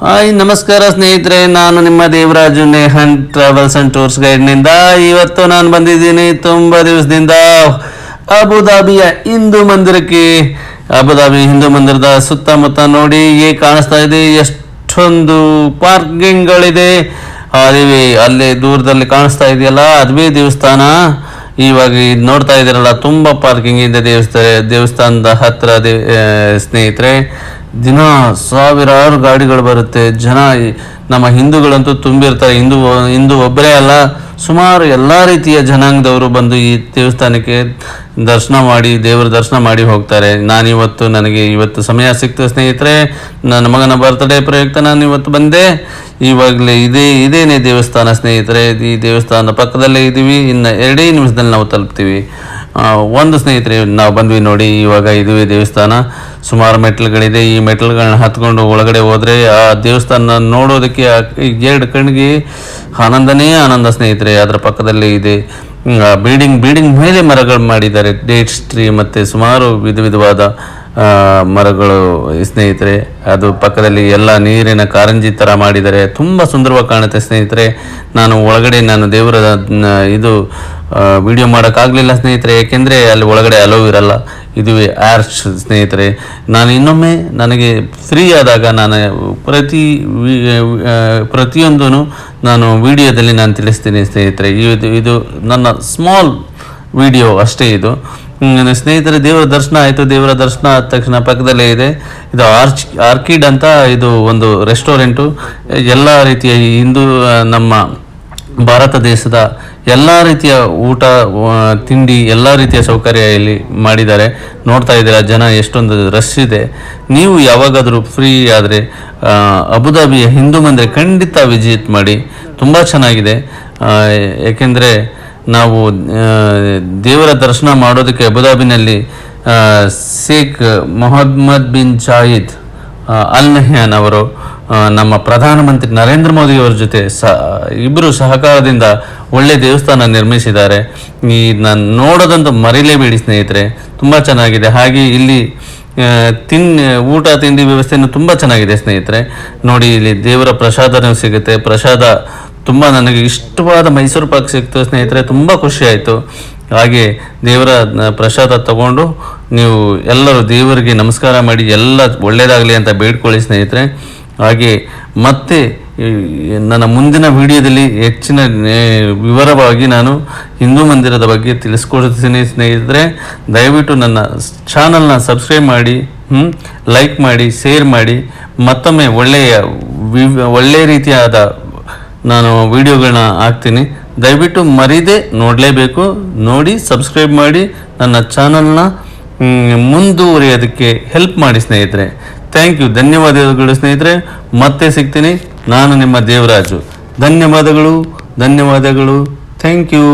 Hi ನಮಸ್ಕಾರ ಸ್ನೇಹಿತರೆ, ನಾನು ನಿಮ್ಮ ದೇವರಾಜು ನೇಹನ್ ಟ್ರಾವೆಲ್ಸ್ ಅಂಡ್ ಟೂರ್ಸ್ ಗೈಡ್ನಿಂದ. ಇವತ್ತು ನಾನು ಬಂದಿದ್ದೀನಿ ತುಂಬ ದಿವಸದಿಂದ ಅಬುದಾಬಿಯ ಹಿಂದೂ ಮಂದಿರಕ್ಕೆ. ಅಬುದಾಬಿ ಹಿಂದೂ ಮಂದಿರದ ಸುತ್ತಮುತ್ತ ನೋಡಿ ಹೇಗೆ ಕಾಣಿಸ್ತಾ ಇದೆ, ಎಷ್ಟೊಂದು ಪಾರ್ಕಿಂಗ್ಗಳಿದೆ. ಅಲ್ಲಿ ದೂರದಲ್ಲಿ ಕಾಣಿಸ್ತಾ ಇದೆಯಲ್ಲ, ಅದುವೇ ದೇವಸ್ಥಾನ. ಇವಾಗ ನೋಡ್ತಾ ಇದ್ದೀರಲ್ಲ, ತುಂಬ ಪಾರ್ಕಿಂಗ್ ಇದೆ ದೇವಸ್ಥಾನದ ಹತ್ರ. ಸ್ನೇಹಿತರೆ, ದಿನ ಸಾವಿರಾರು ಗಾಡಿಗಳು ಬರುತ್ತೆ. ಜನ ನಮ್ಮ ಹಿಂದೂಗಳಂತೂ ತುಂಬಿರ್ತಾರೆ. ಹಿಂದೂ ಒಬ್ಬರೇ ಅಲ್ಲ, ಸುಮಾರು ಎಲ್ಲ ರೀತಿಯ ಜನಾಂಗದವರು ಬಂದು ಈ ದೇವಸ್ಥಾನಕ್ಕೆ ದೇವರ ದರ್ಶನ ಮಾಡಿ ಹೋಗ್ತಾರೆ. ನನಗೆ ಇವತ್ತು ಸಮಯ ಸಿಕ್ತು ಸ್ನೇಹಿತರೆ. ನನ್ನ ಮಗನ ಬರ್ತ್ಡೇ ಪ್ರಯುಕ್ತ ನಾನು ಇವತ್ತು ಬಂದೆ. ಇವಾಗಲೇ ಇದೇನೇ ದೇವಸ್ಥಾನ ಸ್ನೇಹಿತರೆ. ಈ ದೇವಸ್ಥಾನದ ಪಕ್ಕದಲ್ಲೇ ಇದ್ದೀವಿ. ಇನ್ನು 2 ನಿಮಿಷದಲ್ಲಿ ನಾವು ತಲುಪ್ತೀವಿ. ಸ್ನೇಹಿತರೆ, ನಾವು ಬಂದ್ವಿ ನೋಡಿ. ಇವಾಗ ಇದುವೇ ದೇವಸ್ಥಾನ. ಸುಮಾರು ಮೆಟ್ಲುಗಳಿದೆ. ಈ ಮೆಟ್ಲುಗಳನ್ನ ಹತ್ಕೊಂಡು ಒಳಗಡೆ ಹೋದರೆ ಆ ದೇವಸ್ಥಾನ ನೋಡೋದಕ್ಕೆ 2 ಕಣ್ಣಿಗೆ ಆನಂದನೇ ಆನಂದ ಸ್ನೇಹಿತರೆ. ಅದರ ಪಕ್ಕದಲ್ಲಿ ಇದೆ ಬಿಲ್ಡಿಂಗ್ ಮೇಲೆ ಮರಗಳು ಮಾಡಿದ್ದಾರೆ. ಡೇಟ್ಸ್ ಟ್ರೀ ಮತ್ತು ಸುಮಾರು ವಿಧವಾದ ಮರಗಳು ಸ್ನೇಹಿತರೆ. ಅದು ಪಕ್ಕದಲ್ಲಿ ಎಲ್ಲ ನೀರಿನ ಕಾರಂಜಿ ಥರ ಮಾಡಿದ್ದಾರೆ. ತುಂಬ ಸುಂದರವಾಗಿ ಕಾಣುತ್ತೆ ಸ್ನೇಹಿತರೆ. ನಾನು ದೇವರ ವಿಡಿಯೋ ಮಾಡೋಕ್ಕಾಗಲಿಲ್ಲ ಸ್ನೇಹಿತರೆ, ಏಕೆಂದರೆ ಅಲ್ಲಿ ಒಳಗಡೆ ಅಲೋ ಇರಲ್ಲ. ಇದುವೇ ಆರ್ಚ್ ಸ್ನೇಹಿತರೆ. ಇನ್ನೊಮ್ಮೆ ನನಗೆ ಫ್ರೀ ಆದಾಗ ನಾನು ಪ್ರತಿಯೊಂದೂ ನಾನು ವಿಡಿಯೋದಲ್ಲಿ ತಿಳಿಸ್ತೀನಿ ಸ್ನೇಹಿತರೆ. ಇದು ನನ್ನ ಸ್ಮಾಲ್ ವಿಡಿಯೋ ಅಷ್ಟೇ. ಇದು ಸ್ನೇಹಿತರೆ, ದೇವರ ದರ್ಶನ ಆಯಿತು. ದೇವರ ದರ್ಶನ ಆದ ತಕ್ಷಣ ಪಕ್ಕದಲ್ಲೇ ಇದೆ ಇದು ಆರ್ಕಿಡ್ ಅಂತ. ಇದು ಒಂದು ರೆಸ್ಟೋರೆಂಟು. ಎಲ್ಲ ರೀತಿಯ ನಮ್ಮ ಭಾರತ ದೇಶದ ಎಲ್ಲ ರೀತಿಯ ಊಟ ತಿಂಡಿ ಎಲ್ಲ ರೀತಿಯ ಸೌಕರ್ಯ ಇಲ್ಲಿ ಮಾಡಿದ್ದಾರೆ. ನೋಡ್ತಾ ಇದ್ದೀರಾ ಜನ ಎಷ್ಟೊಂದು ರಶ್ ಇದೆ. ನೀವು ಯಾವಾಗಾದರೂ ಫ್ರೀ ಆದರೆ ಅಬುದಾಬಿಯ ಹಿಂದೂ ಮಂದಿರ ಖಂಡಿತ ವಿಸಿಟ್ ಮಾಡಿ. ತುಂಬ ಚೆನ್ನಾಗಿದೆ. ಏಕೆಂದರೆ ನಾವು ದೇವರ ದರ್ಶನ ಮಾಡೋದಕ್ಕೆ ಅಬುದಾಬಿನಲ್ಲಿ Sheikh Mohamed bin Zayed Al Nahyan ಅವರು ನಮ್ಮ ಪ್ರಧಾನಮಂತ್ರಿ ನರೇಂದ್ರ ಮೋದಿಯವರ ಜೊತೆ ಇಬ್ಬರು ಸಹಕಾರದಿಂದ ಒಳ್ಳೆ ದೇವಸ್ಥಾನ ನಿರ್ಮಿಸಿದ್ದಾರೆ. ನಾನು ನೋಡೋದಂತೂ ಮರೀಲೇಬೇಡಿ ಸ್ನೇಹಿತರೆ, ತುಂಬ ಚೆನ್ನಾಗಿದೆ. ಹಾಗೆ ಇಲ್ಲಿ ಊಟ ತಿಂಡಿ ವ್ಯವಸ್ಥೆಯೂ ತುಂಬ ಚೆನ್ನಾಗಿದೆ ಸ್ನೇಹಿತರೆ. ನೋಡಿ, ಇಲ್ಲಿ ದೇವರ ಪ್ರಸಾದನೂ ಸಿಗುತ್ತೆ. ಪ್ರಸಾದ ತುಂಬ ನನಗೆ ಇಷ್ಟವಾದ ಮೈಸೂರು ಪಾಕ್ ಸಿಕ್ತು ಸ್ನೇಹಿತರೆ. ತುಂಬ ಖುಷಿ ಆಯಿತು. ಹಾಗೆ ದೇವರ ಪ್ರಸಾದ ತಗೊಂಡು ನೀವು ಎಲ್ಲರೂ ದೇವರಿಗೆ ನಮಸ್ಕಾರ ಮಾಡಿ ಎಲ್ಲ ಒಳ್ಳೆಯದಾಗಲಿ ಅಂತ ಬೇಡ್ಕೊಳ್ಳಿ ಸ್ನೇಹಿತರೆ. ಹಾಗೆ ಮತ್ತೆ ನನ್ನ ಮುಂದಿನ ವಿಡಿಯೋದಲ್ಲಿ ಹೆಚ್ಚಿನ ವಿವರವಾಗಿ ನಾನು ಹಿಂದೂ ಮಂದಿರದ ಬಗ್ಗೆ ತಿಳಿಸ್ಕೊಡ್ತೀನಿ ಸ್ನೇಹಿತರೆ. ದಯವಿಟ್ಟು ನನ್ನ ಚಾನಲ್ನ ಸಬ್ಸ್ಕ್ರೈಬ್ ಮಾಡಿ, ಲೈಕ್ ಮಾಡಿ, ಶೇರ್ ಮಾಡಿ. ಮತ್ತೊಮ್ಮೆ ಒಳ್ಳೆಯ ರೀತಿಯಾದ ನಾನು ವಿಡಿಯೋಗಳನ್ನ ಹಾಕ್ತೀನಿ. ದಯವಿಟ್ಟು ಮರೀದೆ ನೋಡಲೇಬೇಕು. ನೋಡಿ, ಸಬ್ಸ್ಕ್ರೈಬ್ ಮಾಡಿ, ನನ್ನ ಚಾನಲ್ನ ಮುಂದುವರಿಯೋದಕ್ಕೆ ಹೆಲ್ಪ್ ಮಾಡಿ ಸ್ನೇಹಿತರೆ. Thank you. ಧನ್ಯವಾದಗಳು ಸ್ನೇಹಿತರೆ. ಮತ್ತೆ ಸಿಗ್ತೀನಿ. ನಾನು ನಿಮ್ಮ ದೇವರಾಜು. ಧನ್ಯವಾದಗಳು. Thank you.